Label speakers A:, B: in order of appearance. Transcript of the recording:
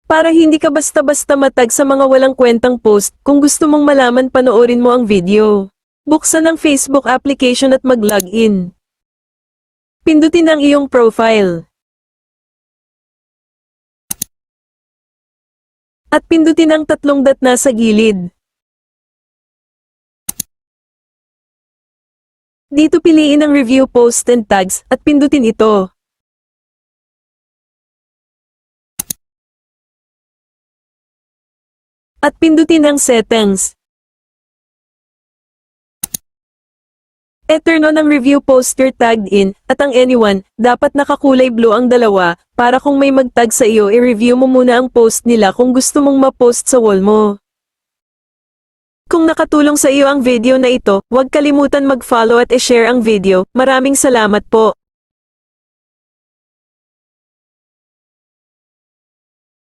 A: Para hindi ka basta-basta matag sa mga walang kwentang post, kung gusto mong malaman panoorin mo ang video. Buksan ang Facebook application at mag-login. Pindutin ang iyong profile. At pindutin ang tatlong dot na sa gilid. Dito piliin ang review post and tags at pindutin ito. At pindutin ang settings. E-turn on ang review poster tagged in, at ang anyone, dapat nakakulay blue ang dalawa, para kung may mag-tag sa iyo i-review mo muna ang post nila kung gusto mong ma-post sa wall mo. Kung nakatulong sa iyo ang video na ito, huwag kalimutan mag-follow at i-share ang video. Maraming salamat po.